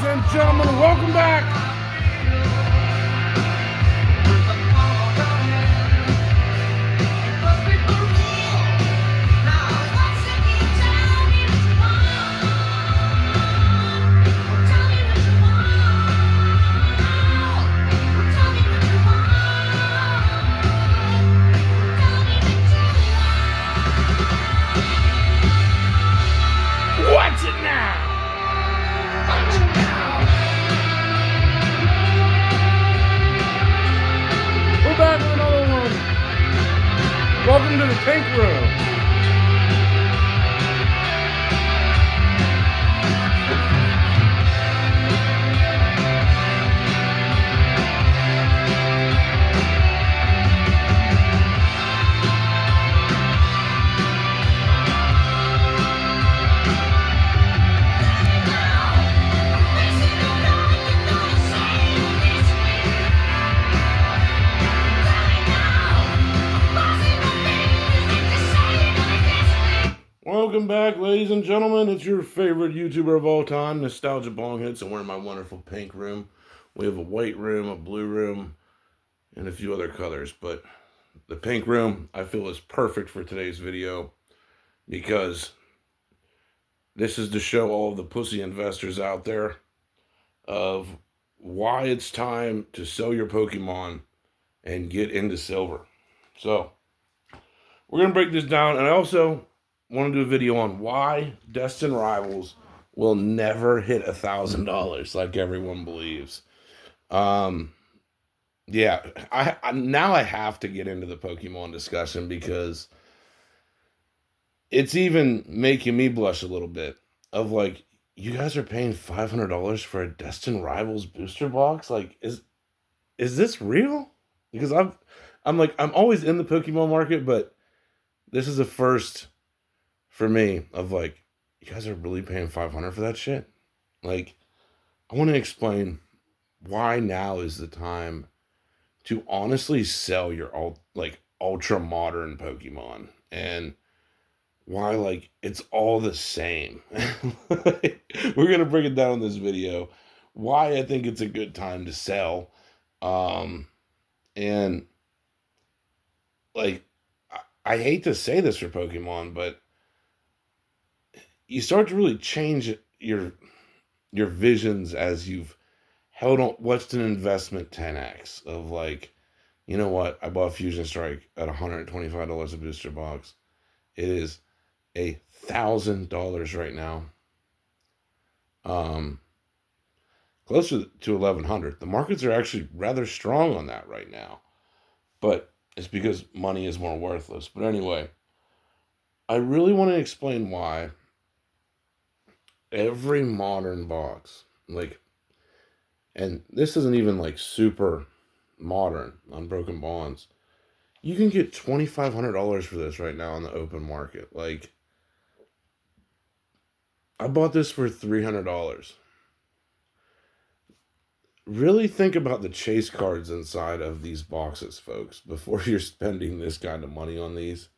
and gentlemen, welcome back. What's it now? We're back with another one. Welcome to the Pink Room. Welcome back, ladies and gentlemen. It's your favorite YouTuber of all time, Nostalgia Bonghits, and we're in my wonderful pink room. We have a white room, a blue room, and a few other colors. But the pink room, I feel, is perfect for today's video because this is to show all of the pussy investors out there of why it's time to sell your Pokemon and get into silver. So, we're going to break this down, and I also want to do a video on why Destined Rivals will never hit $1,000 like everyone believes. Yeah, I now I have to get into the Pokemon discussion because it's even making me blush a little bit of like, you guys are paying $500 for a Destined Rivals booster box? Like, is this real? Because I'm always in the Pokemon market, but this is a first for me of like, you guys are really paying $500 for that shit? Like, I want to explain why now is the time to honestly sell your ultra modern Pokemon, and why like it's all the same. We're gonna break it down in this video. Why I think it's a good time to sell, and like I hate to say this for Pokemon, but you start to really change your visions as you've held on. What's an investment 10x of like, you know what? I bought Fusion Strike at $125 a booster box. It is $1,000 right now. Closer to $1,100. The markets are actually rather strong on that right now, but it's because money is more worthless. But anyway, I really want to explain why every modern box, like, and this isn't even like super modern, Unbroken Bonds, you can get $2,500 for this right now on the open market. Like, I bought this for $300. Really think about the chase cards inside of these boxes, folks, before you're spending this kind of money on these.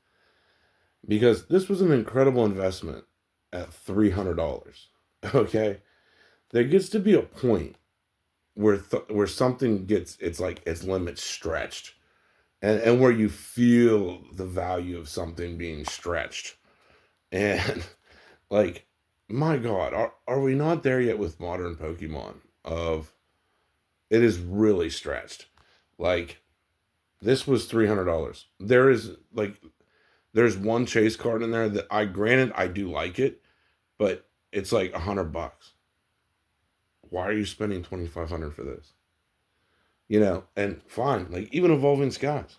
Because this was an incredible investment at $300. Okay? There gets to be a point where something gets its limits stretched. And where you feel the value of something being stretched. And like, my God, are we not there yet with modern Pokemon? Of it is really stretched. Like, this was $300. There's one chase card in there that granted I do like it, but it's like $100. Why are you spending $2,500 for this? You know, and fine, like even Evolving Skies,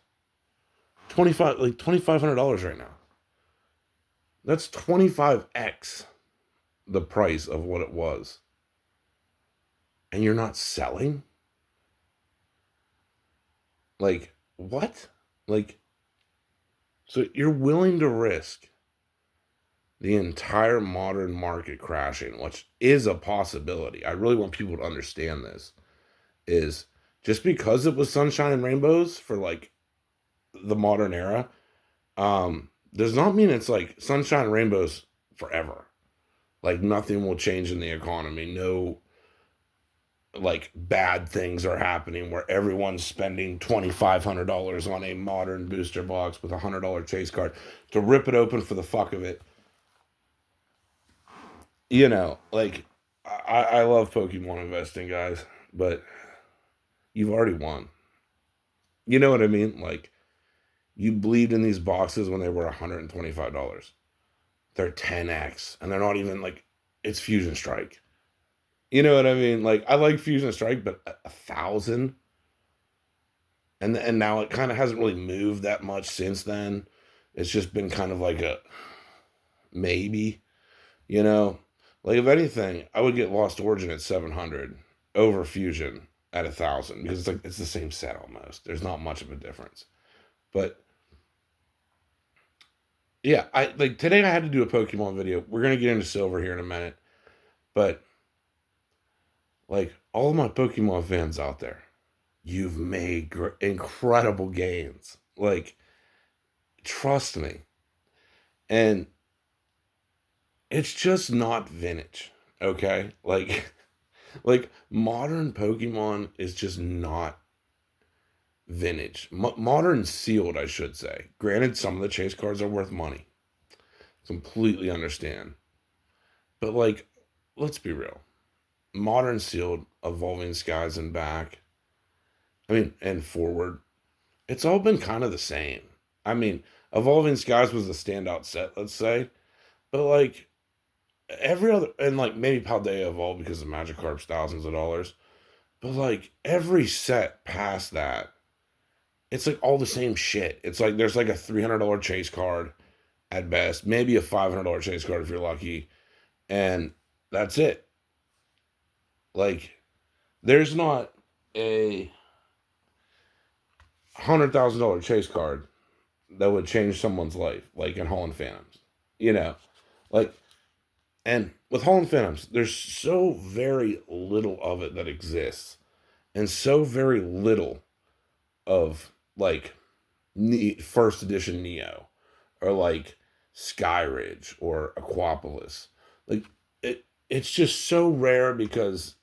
$2,500 right now. That's 25x the price of what it was, and you're not selling. Like, what? Like, so you're willing to risk the entire modern market crashing, which is a possibility. I really want people to understand this. Is just because it was sunshine and rainbows for like the modern era, does not mean it's like sunshine and rainbows forever. Like, nothing will change in the economy. No, like bad things are happening where everyone's spending $2,500 on a modern booster box with $100 chase card to rip it open for the fuck of it. You know, like I love Pokemon investing, guys, but you've already won. You know what I mean? Like you believed in these boxes when they were $125. They're 10x, and they're not even like it's Fusion Strike. You know what I mean? Like I like Fusion Strike, but 1,000, and now it kind of hasn't really moved that much since then. It's just been kind of like a maybe, you know. Like if anything, I would get Lost Origin at 700 over Fusion at 1,000 because it's like it's the same set almost. There's not much of a difference, but yeah, I like today I had to do a Pokemon video. We're gonna get into Silver here in a minute, but like all of my Pokemon fans out there, you've made incredible gains. Like trust me, and it's just not vintage, okay? Like like modern Pokemon is just not vintage. Modern sealed, I should say. Granted, some of the chase cards are worth money. Completely understand. But like, let's be real. Modern sealed, evolving skies and back. I mean, and forward. It's all been kind of the same. I mean, evolving skies was the standout set, let's say. But like every other, and like maybe Paldea evolved because of Magikarp's thousands of dollars. But like every set past that, it's like all the same shit. It's like there's like a $300 chase card at best, maybe a $500 chase card if you're lucky, and that's it. Like there's not a $100,000 chase card that would change someone's life, like in Holland Phantoms, you know, like. And with Holland Phantoms, there's so very little of it that exists, and so very little of like first edition Neo or like Skyridge or Aquapolis. Like it's just so rare because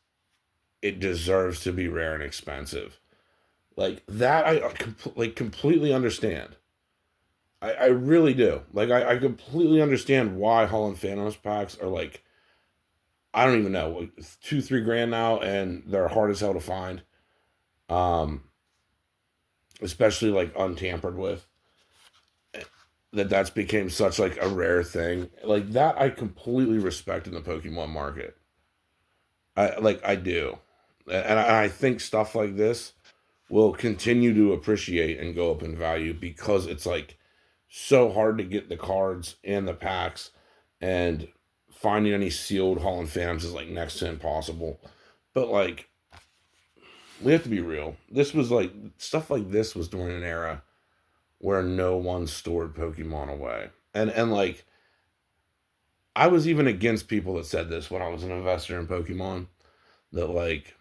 it deserves to be rare and expensive. Like that, like completely understand. I really do. Like I completely understand why Holland Phantoms packs are like I don't even know, like 2-3 grand now, and they're hard as hell to find. Um, Especially like untampered with. That's became such like a rare thing. Like that I completely respect in the Pokemon market. I do. And I think stuff like this will continue to appreciate and go up in value because it's like so hard to get the cards and the packs, and finding any sealed Holland Phantoms is like next to impossible. But like we have to be real. This was like stuff like this was during an era where no one stored Pokemon away. And like I was even against people that said this when I was an investor in Pokemon, that like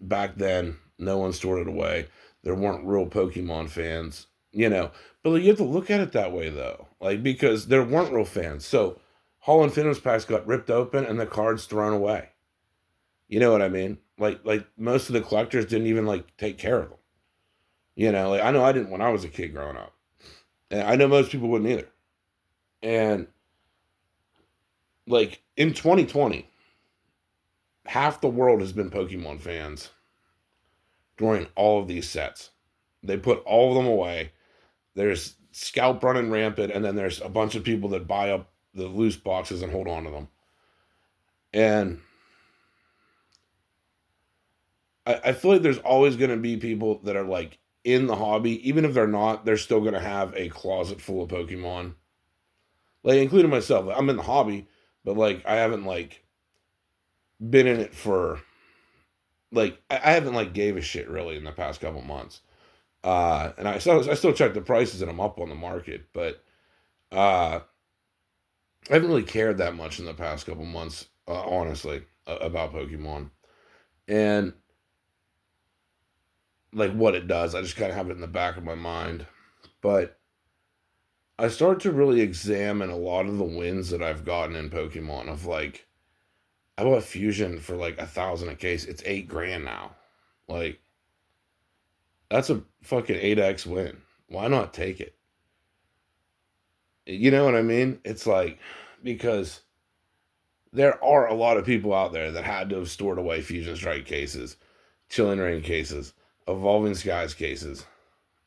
back then no one stored it away. There weren't real Pokemon fans, you know. But like, you have to look at it that way though. Like because there weren't real fans. So Holland Phantoms packs got ripped open and the cards thrown away. You know what I mean? Like most of the collectors didn't even like take care of them. You know, like I know I didn't when I was a kid growing up. And I know most people wouldn't either. And like in 2020, half the world has been Pokemon fans during all of these sets. They put all of them away. There's scalp running rampant, and then there's a bunch of people that buy up the loose boxes and hold on to them. And I feel like there's always going to be people that are like in the hobby, even if they're not, they're still going to have a closet full of Pokemon. Like, including myself. Like, I'm in the hobby, but like, I haven't like been in it for like, I haven't like gave a shit really in the past couple months. And I still check the prices and I'm up on the market, but I haven't really cared that much in the past couple months, honestly, about Pokemon. And like what it does. I just kind of have it in the back of my mind. But I started to really examine a lot of the wins that I've gotten in Pokemon of like I bought Fusion for like 1,000 a case. It's $8 grand now. Like, that's a fucking 8x win. Why not take it? You know what I mean? It's like, because there are a lot of people out there that had to have stored away Fusion Strike cases, Chilling Reign cases, Evolving Skies cases.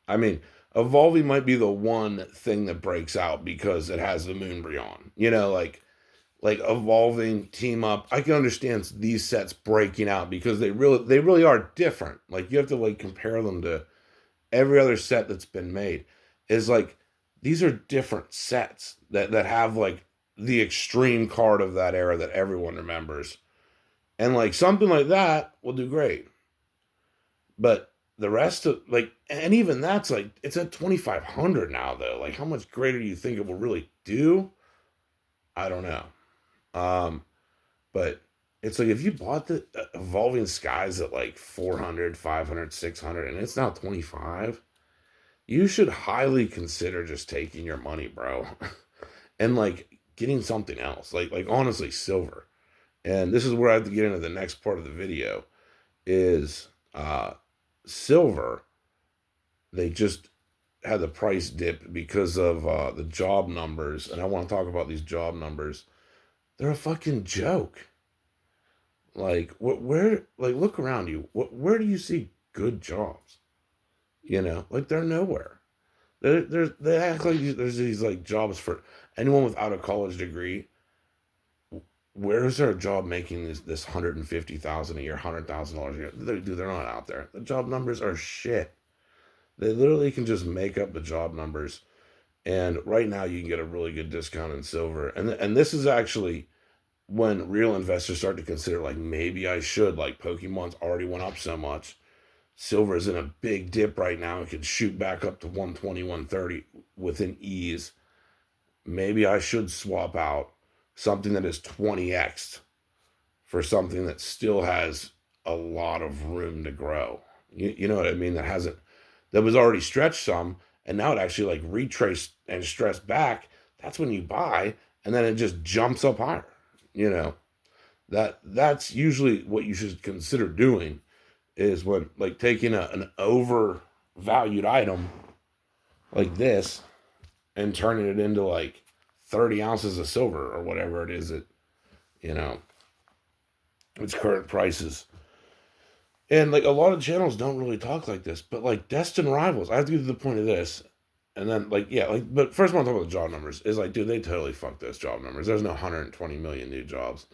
I mean, Evolving might be the one thing that breaks out because it has the Moonbreon. You know, like Evolving, Team Up. I can understand these sets breaking out because they really are different. Like, you have to like compare them to every other set that's been made. Is like, these are different sets that have like the extreme card of that era that everyone remembers. And like something like that will do great. But the rest of like, and even that's like, it's at 2,500 now though. Like, how much greater do you think it will really do? I don't know. Um, but it's like, if you bought the Evolving Skies at like 400, 500, 600, and it's now 25, you should highly consider just taking your money, bro, and like getting something else. Like honestly, silver. And this is where I have to get into the next part of the video is silver. They just had the price dip because of the job numbers, and I want to talk about these job numbers. They're a fucking joke. Like, where, like, look around you. Where do you see good jobs? You know, like, they're nowhere. They act like there's these like jobs for anyone without a college degree. Where is there a job making this 150,000 a year, $100,000 a year? Dude, they're not out there. The job numbers are shit. They literally can just make up the job numbers. And right now, you can get a really good discount in silver. And this is actually when real investors start to consider, like, maybe I should. Like, Pokemon's already went up so much. Silver is in a big dip right now. It could shoot back up to 120, 130 within ease. Maybe I should swap out something that is 20x for something that still has a lot of room to grow. You know what I mean? That was already stretched some, and now it actually like retraced and stressed back. That's when you buy, and then it just jumps up higher. You know, that's usually what you should consider doing is when like taking an overvalued item like this and turning it into like 30 ounces of silver or whatever it is that, you know, its current prices. And like a lot of channels don't really talk like this, but like Destined Rivals, I have to get to the point of this. And then like, yeah, like, but first I want to talk about the job numbers. Is like, dude, they totally fucked those job numbers. There's no 120 million new jobs.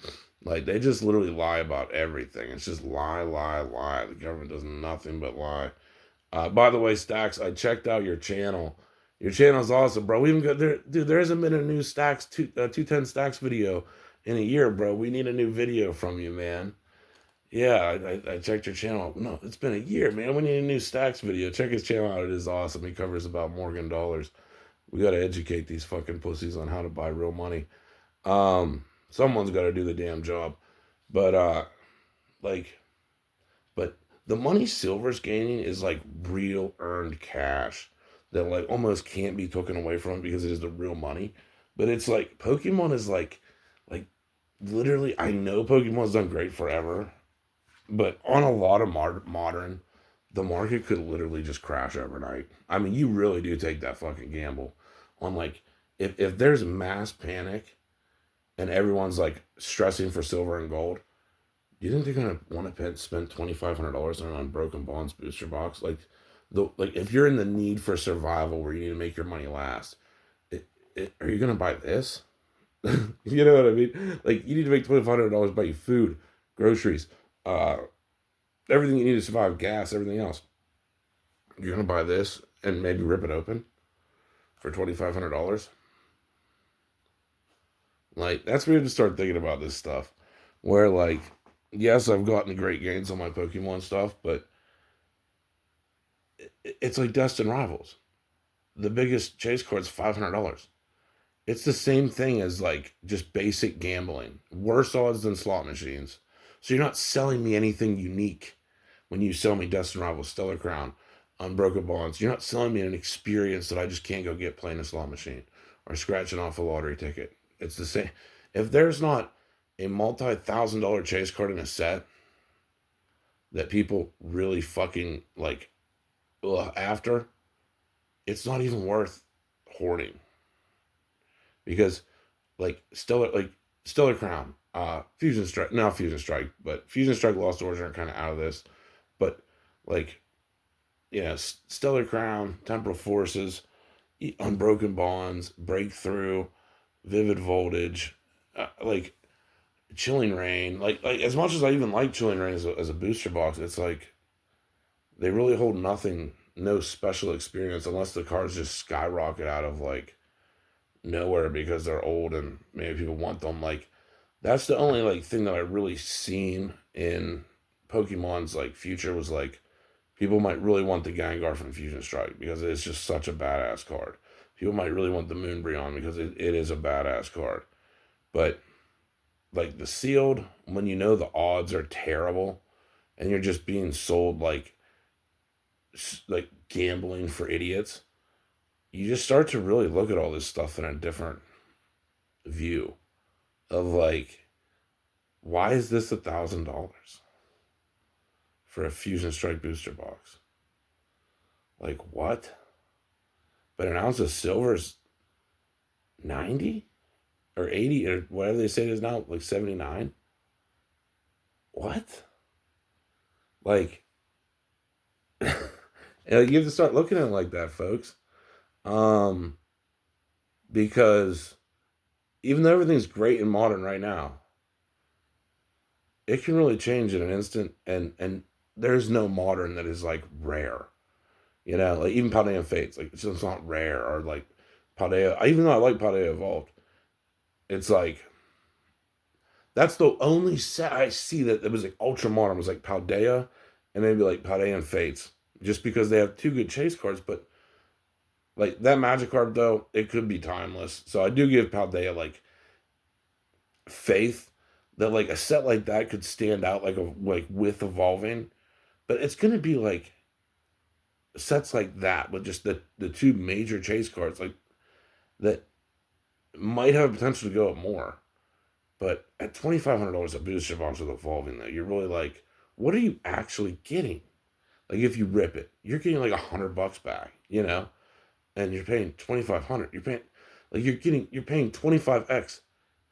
Like, they just literally lie about everything. It's just lie, lie, lie. The government does nothing but lie. By the way, Stacks, I checked out your channel. Your channel's awesome, bro. We even got there, dude. There hasn't been a new Stacks 210 Stacks video in a year, bro. We need a new video from you, man. Yeah, I checked your channel. No, it's been a year, man. We need a new Stacks video. Check his channel out. It is awesome. He covers about Morgan dollars. We got to educate these fucking pussies on how to buy real money. Someone's got to do the damn job. But, like, but the money Silver's gaining is like real earned cash that like almost can't be taken away from it because it is the real money. But it's like Pokemon is like literally, I know Pokemon's done great forever, but on a lot of modern, the market could literally just crash overnight. I mean, you really do take that fucking gamble on like, if there's mass panic and everyone's like stressing for silver and gold, do you think they're gonna want to spend $2,500 on an Unbroken Bonds booster box? Like if you're in the need for survival where you need to make your money last, are you gonna buy this? You know what I mean? Like, you need to make $2,500 buy you food, groceries, uh, everything you need to survive, gas, everything else. You're gonna buy this and maybe rip it open for $2,500. Like, that's weird to start thinking about this stuff. Where like, yes, I've gotten great gains on my Pokemon stuff, but it's like Destined Rivals. The biggest chase card's $500. It's the same thing as like just basic gambling. Worse odds than slot machines. So you're not selling me anything unique when you sell me Destined Rivals, Stellar Crown, Unbroken Bonds. You're not selling me an experience that I just can't go get playing a slot machine or scratching off a lottery ticket. It's the same. If there's not a multi-$1,000 chase card in a set that people really fucking like after, it's not even worth hoarding because Stellar Crown, Fusion Strike, not Fusion Strike, but Fusion Strike Lost Origin are kind of out of this, but like Stellar Crown, Temporal Forces, Unbroken Bonds, Breakthrough, Vivid Voltage, like Chilling Rain, like as much as I even like Chilling Rain as a booster box, it's like they really hold nothing, no special experience unless the cards just skyrocket out of like nowhere because they're old and maybe people want them. Like that's the only like thing that I really seen in Pokemon's like future was like people might really want the Gengar from Fusion Strike because it's just such a badass card. People might really want the Moonbreon because it is a badass card. But like the sealed, when you know the odds are terrible and you're just being sold like gambling for idiots, you just start to really look at all this stuff in a different view of like, why is this $1,000 for a Fusion Strike booster box? Like what? But an ounce of silver is 90 or 80 or whatever they say it is now, like 79. What? Like, you have to start looking at it like that, folks. Um, because even though everything's great and modern right now, it can really change in an instant, and there's no modern that is like rare. Like even Paldea Fates, like it's just not rare or like Paldea. Even though I like Paldea Evolved, it's like that's the only set I see that was like ultra modern was like Paldea and maybe like Paldea and Fates, just because they have two good chase cards. But like that Magic card though, it could be timeless. So I do give Paldea like faith that like a set like that could stand out like with evolving, but it's gonna be like sets like that with just the two major chase cards like that might have potential to go up more. But at $2,500 a booster box with evolving though, you're really like, what are you actually getting? Like if you rip it, you're getting like $100 back, and you're paying 2,500. You're paying 25x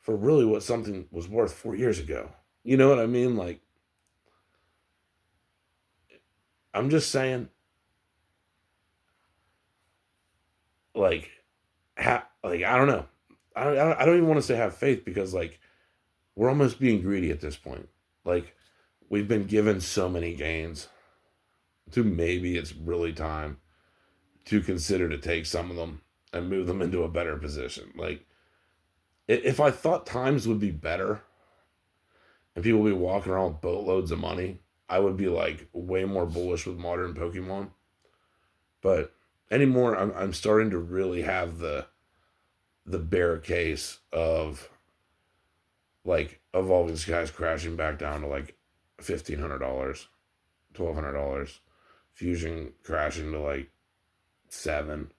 for really what something was worth 4 years ago. You know what I mean? Like I'm just saying, like, like I don't know. I don't even want to say have faith because like we're almost being greedy at this point. Like we've been given so many gains to maybe it's really time to consider to take some of them and move them into a better position. Like if I thought times would be better and people would be walking around with boatloads of money, I would be like way more bullish with modern Pokemon. But anymore, I'm starting to really have the bear case of like evolving skies crashing back down to like $1,500, $1,200, fusion crashing to like 7,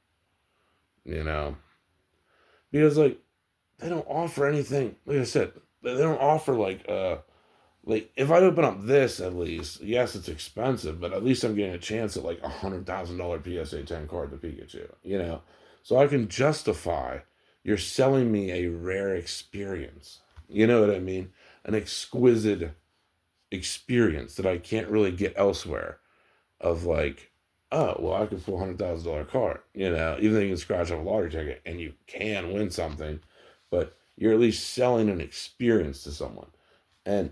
you know, because like they don't offer anything. Like I said, they don't offer like if I open up this at least, yes, it's expensive, but at least I'm getting a chance at like $100,000 PSA 10 card to Pikachu. So I can justify you're selling me a rare experience. You know what I mean? An exquisite experience that I can't really get elsewhere. Of like, oh well, I can pull $100,000 card. Even though you can scratch off a lottery ticket and you can win something, but you're at least selling an experience to someone. And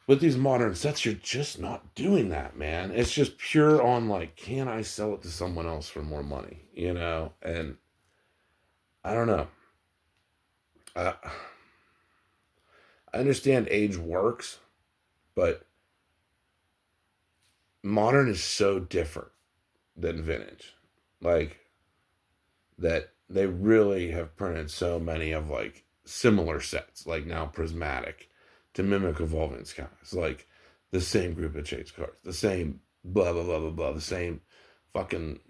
with these modern sets, you're just not doing that, man. It's just pure on like, can I sell it to someone else for more money? And I don't know. I, I understand age works, but modern is so different than vintage. Like that they really have printed so many of like similar sets, like now prismatic to mimic evolving skies, like the same group of chase cards, the same blah blah blah blah blah, the same fucking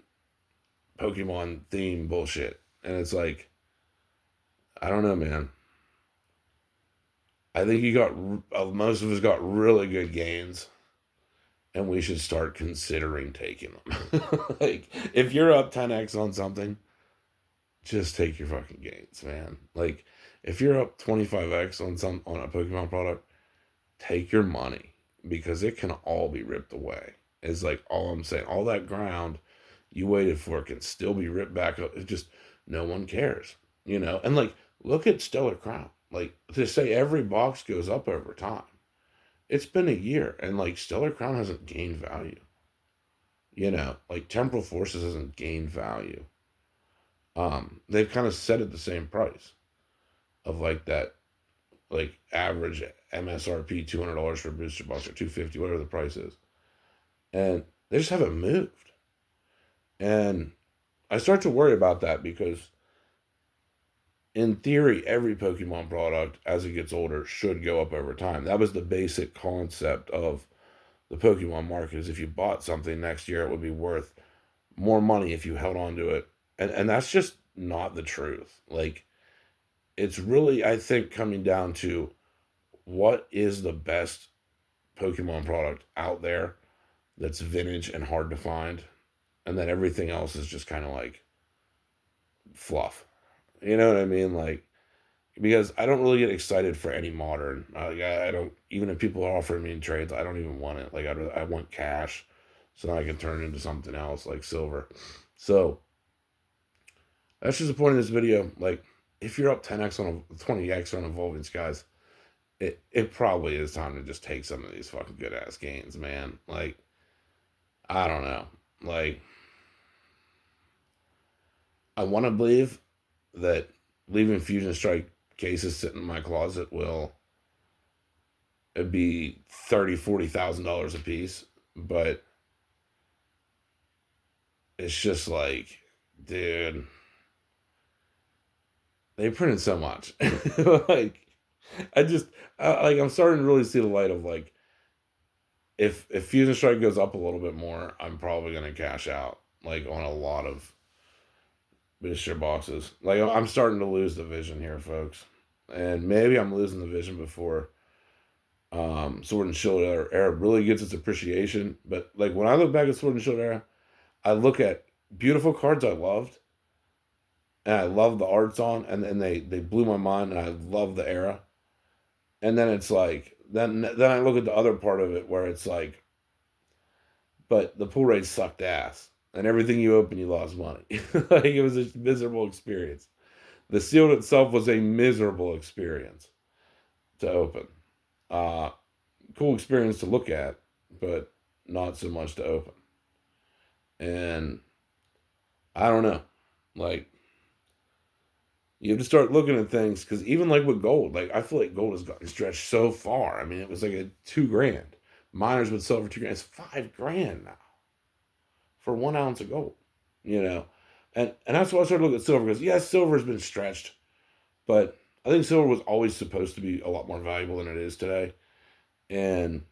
Pokemon theme bullshit. And it's like, I don't know, man. I think most of us got really good gains, and we should start considering taking them. Like, if you're up 10x on something, just take your fucking gains, man. Like, if you're up 25x on a Pokemon product, take your money because it can all be ripped away. Is like all I'm saying. All that ground you waited for can still be ripped back up. It just no one cares, you know. And like, look at Stellar Crown. Like, to say every box goes up over time. It's been a year, and like Stellar Crown hasn't gained value. You know, like Temporal Forces hasn't gained value. They've kind of set at the same price of like that, like average MSRP $200 for a booster box or $250, whatever the price is, and they just haven't moved. And I start to worry about that because, in theory, every Pokemon product as it gets older should go up over time. That was the basic concept of the Pokemon market. Is if you bought something next year, it would be worth more money if you held on to it, and that's just not the truth. Like, it's really, I think, coming down to what is the best Pokemon product out there that's vintage and hard to find, and then everything else is just kind of like fluff. You know what I mean? Like, because I don't really get excited for any modern. I don't, even if people are offering me in trades, I don't even want it. Like, I want cash so I can turn it into something else like silver. So that's just the point of this video. Like, if you're up 10x on 20x on Evolving Skies, it probably is time to just take some of these fucking good ass gains, man. Like, I don't know. Like, I want to believe that leaving Fusion Strike cases sitting in my closet will be $30,000-$40,000 a piece, but it's just like, dude, they printed so much. Like, I'm starting to really see the light of like, if Fusion Strike goes up a little bit more, I'm probably gonna cash out like on a lot of booster boxes. Like, I'm starting to lose the vision here, folks, and maybe I'm losing the vision before Sword and Shield era really gets its appreciation. But like, when I look back at Sword and Shield era, I look at beautiful cards I loved, and I love the arts on, and then they blew my mind, and I love the era. And then it's like, then I look at the other part of it where it's like, but the pool rates sucked ass, and everything you opened, you lost money. Like, it was a miserable experience. The sealed itself was a miserable experience to open. Uh, cool experience to look at, but not so much to open. And I don't know, like, you have to start looking at things, because even like with gold, like, I feel like gold has gotten stretched so far. I mean, it was like a $2,000. Miners would sell for $2,000. It's $5,000 now for 1 ounce of gold, you know. And that's why I started looking at silver, because yes, silver has been stretched, but I think silver was always supposed to be a lot more valuable than it is today. And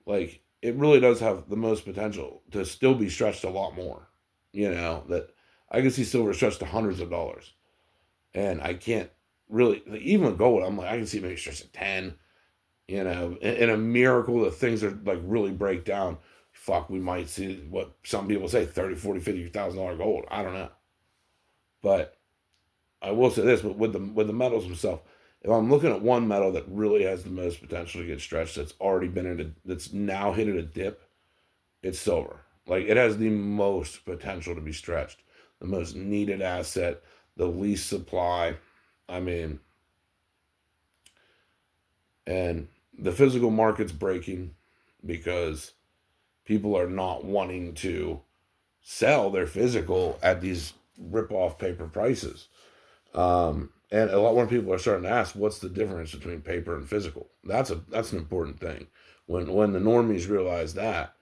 like, it really does have the most potential to still be stretched a lot more. You know, that I can see silver stretched to hundreds of dollars. And I can't really, like, even with gold, I'm like, I can see maybe stretched to 10. You know, in a miracle that things are like really break down, fuck, we might see what some people say, 30, 40, $50,000 gold. I don't know. But I will say this, but with the metals themselves, if I'm looking at one metal that really has the most potential to get stretched, that's now hit at a dip, it's silver. Like, it has the most potential to be stretched, the most needed asset, the least supply. I mean, and the physical market's breaking because people are not wanting to sell their physical at these rip-off paper prices. And a lot more people are starting to ask, what's the difference between paper and physical? That's an important thing. When the normies realize that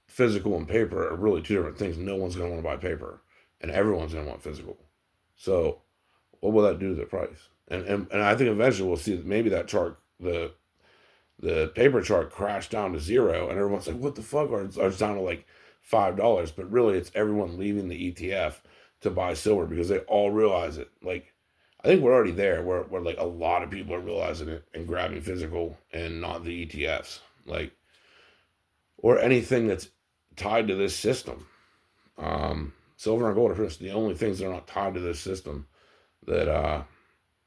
physical and paper are really two different things, no one's going to want to buy paper, and everyone's going to want physical. So what will that do to the price? And I think eventually we'll see that maybe that chart, the paper chart, crashed down to zero, and everyone's like, what the fuck? Or it's down to like $5. But really, it's everyone leaving the ETF to buy silver because they all realize it. Like, I think we're already there where like a lot of people are realizing it and grabbing physical and not the ETFs, like, or anything that's tied to this system. Silver and gold are the only things that are not tied to this system that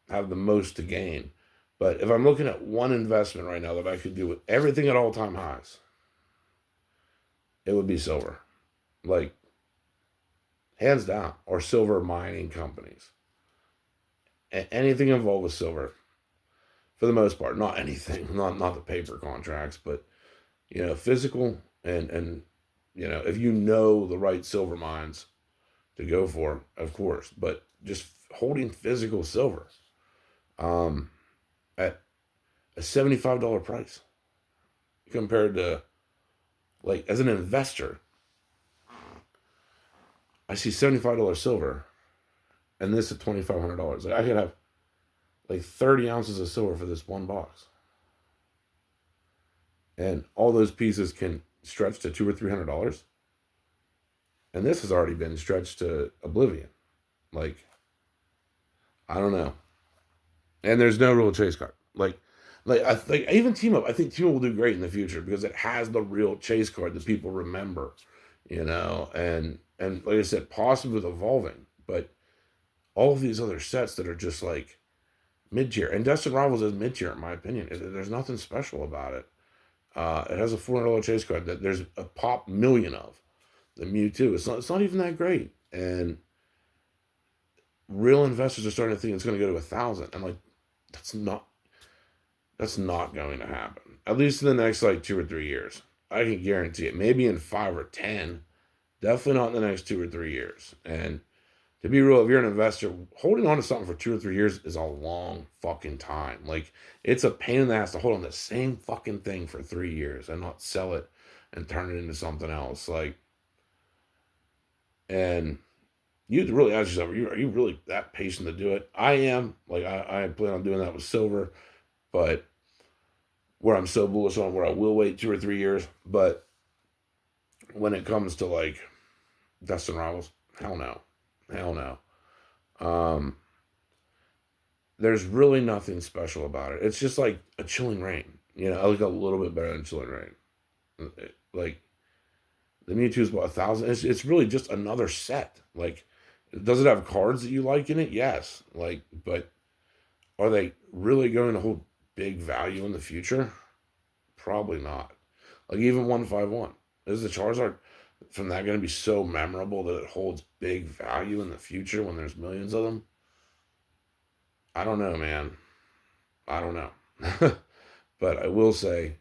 have the most to gain. But if I'm looking at one investment right now that I could do with everything at all time highs, it would be silver. Like, hands down, or silver mining companies. Anything involved with silver, for the most part, not anything, not the paper contracts, but physical and if you know the right silver mines to go for, of course, but just holding physical silver um, at a $75 price compared to, like, as an investor, I see $75 silver and this at $2,500. Like, I could have like 30 ounces of silver for this one box, and all those pieces can stretch to $200 or $300, and this has already been stretched to oblivion. Like, I don't know. And there's no real chase card. Like I think even team up. I think team up will do great in the future because it has the real chase card that people remember, and like I said, possibly with evolving, but all of these other sets that are just like mid tier, and Destined Rivals is mid tier in my opinion. There's nothing special about it. It has a $400 chase card that there's a pop million of. The Mewtwo. It's not even that great, and real investors are starting to think it's going to go to 1,000. I'm like, that's not going to happen. At least in the next like 2 or 3 years. I can guarantee it. Maybe in 5 or 10. Definitely not in the next 2 or 3 years. And to be real, if you're an investor, holding on to something for 2 or 3 years is a long fucking time. Like, it's a pain in the ass to hold on to the same fucking thing for 3 years and not sell it and turn it into something else. Like, and you have to really ask yourself, are you really that patient to do it? I am. Like, I plan on doing that with silver, but where I'm so bullish on where I will wait 2 or 3 years. But when it comes to like Destin Rivals, hell no. Hell no. Um, there's really nothing special about it. It's just like a Chilling Reign. I like a little bit better than Chilling Reign. Like, the Mewtwo's about 1,000. It's really just another set. Like, does it have cards that you like in it? Yes. Like, but are they really going to hold big value in the future? Probably not. Like, even 151. Is the Charizard from that going to be so memorable that it holds big value in the future when there's millions of them? I don't know, man. I don't know. But I will say,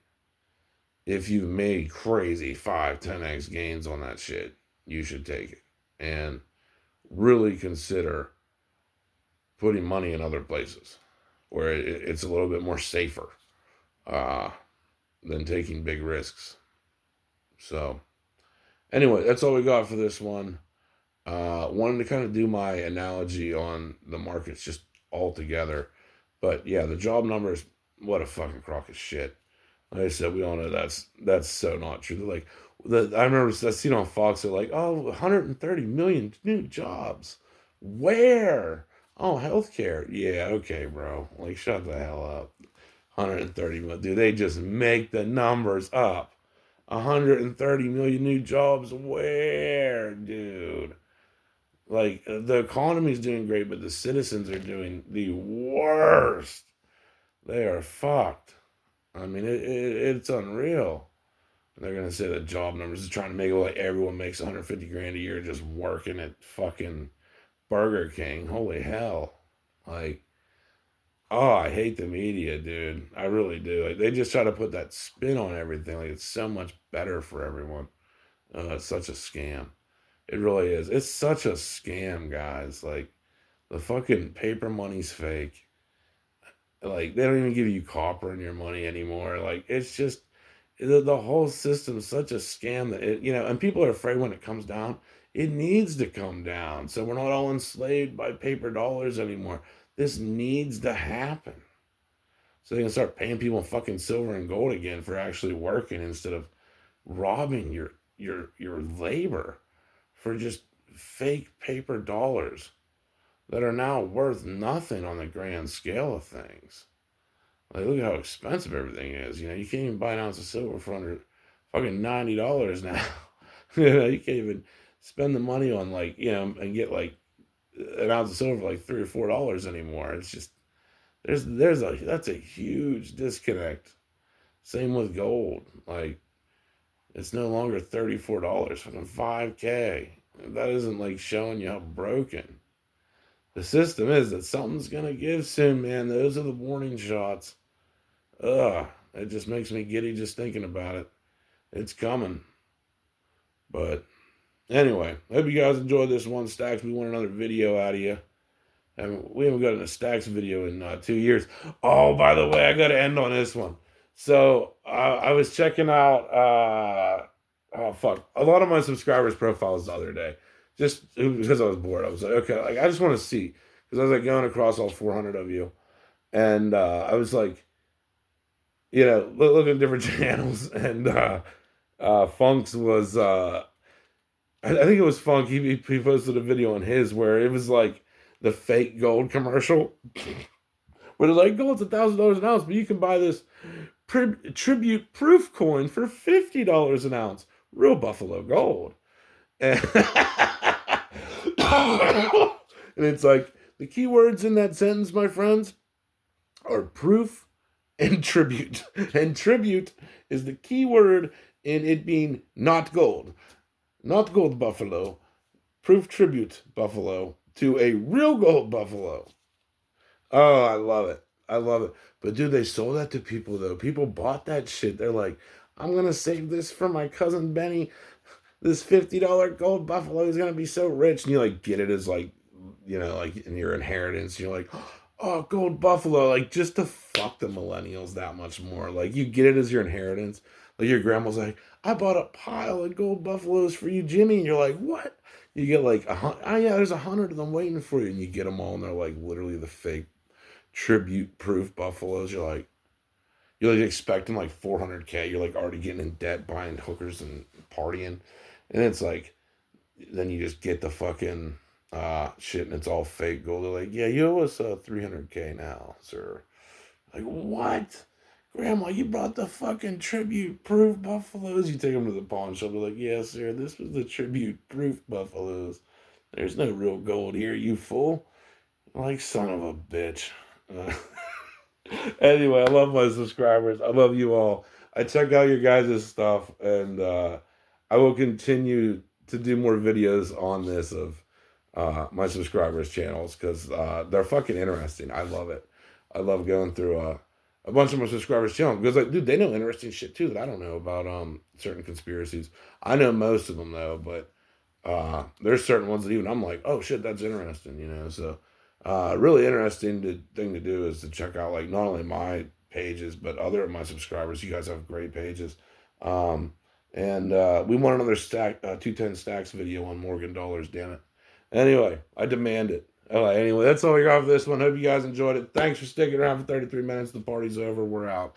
if you've made crazy 5, 10x gains on that shit, you should take it. And really consider putting money in other places where it's a little bit more safer uh, than taking big risks. So, anyway, that's all we got for this one. Wanted to kind of do my analogy on the markets just all together. But yeah, the job numbers, what a fucking crock of shit. Like I said, we all know that's so not true. They're like, I remember I seen on Fox, they're like, oh, 130 million new jobs. Where? Oh, healthcare. Yeah, okay, bro. Like, shut the hell up. 130 million. Dude, they just make the numbers up. 130 million new jobs. Where, dude? Like, the economy's doing great, but the citizens are doing the worst. They are fucked. I mean, it's unreal. They're gonna say that job numbers is trying to make it like everyone makes 150 grand a year just working at fucking Burger King. Holy hell! Like, oh, I hate the media, dude. I really do. Like, they just try to put that spin on everything. Like, it's so much better for everyone. It's such a scam. It really is. It's such a scam, guys. Like, the fucking paper money's fake. Like, they don't even give you copper in your money anymore. Like, it's just the whole system's such a scam that and people are afraid when it comes down. It needs to come down, so we're not all enslaved by paper dollars anymore. This needs to happen, so they can start paying people fucking silver and gold again for actually working instead of robbing your labor for just fake paper dollars. that are now worth nothing on the grand scale of things. Like, look at how expensive everything is. You know, you can't even buy an ounce of silver for under fucking $90 now. You know, you can't even spend the money on, like, you know, and get like an ounce of silver for like $3 or $4 anymore. It's just there's a that's a huge disconnect. Same with gold. Like, it's no longer $34, fucking 5K. That isn't like showing you how broken the system is. That something's gonna give soon, man. Those are the warning shots. Ugh, it just makes me giddy just thinking about it. It's coming. But anyway, I hope you guys enjoyed this one, Stacks. We want another video out of you. And we haven't got a Stacks video in 2 years. Oh, by the way, I got to end on this one. So I was checking out, oh fuck, a lot of my subscribers' profiles the other day, just because I was bored. I was like, okay, like I just want to see, because I was like going across all 400 of you, and I was like, you know, looking at different channels, and Funk's was, I think it was Funk. He posted a video on his where it was like the fake gold commercial, where they're like, gold's $1,000 an ounce, but you can buy this tribute proof coin for $50 an ounce, real Buffalo gold, and, and it's like the key words in that sentence, my friends, are proof and tribute. And tribute is the key word in it being not gold. Not gold buffalo. Proof tribute buffalo to a real gold buffalo. Oh, I love it. I love it. But dude, they sold that to people though. People bought that shit. They're like, I'm gonna save this for my cousin Benny. This $50 gold buffalo is gonna be so rich. And you like get it as like, you know, like in your inheritance. You're like, oh, gold buffalo, like just to fuck the millennials that much more. Like you get it as your inheritance. Like your grandma's like, I bought a pile of gold buffaloes for you, Jimmy. And you're like, what? You get like oh yeah, there's 100 of them waiting for you, and you get them all, and they're like literally the fake tribute proof buffaloes. You're like expecting like 400K. You're like already getting in debt, buying hookers and partying, and it's like then you just get the fucking shit, and it's all fake gold. They're like, yeah, you owe us 300K now, sir. Like, what? Grandma, you brought the fucking tribute proof buffaloes. You take them to the pawn shop. They're like, yeah, sir, this was the tribute proof buffaloes. There's no real gold here, you fool. Like, son of a bitch. Uh, anyway, I love my subscribers. I love you all. I check out your guys' stuff, and I will continue to do more videos on this of my subscribers' channels, because they're fucking interesting. I love it. I love going through a bunch of my subscribers' channels, because like, dude, they know interesting shit too that I don't know about certain conspiracies. I know most of them though, but there's certain ones that even I'm like, oh shit, that's interesting, you know. So really interesting thing to do is to check out like not only my pages but other of my subscribers. You guys have great pages. Um, and we want another stack 210 stacks video on Morgan dollars, damn it. Anyway, I demand it. All right, anyway, that's all we got for this one. Hope you guys enjoyed it. Thanks for sticking around for 33 minutes. The party's over. We're out.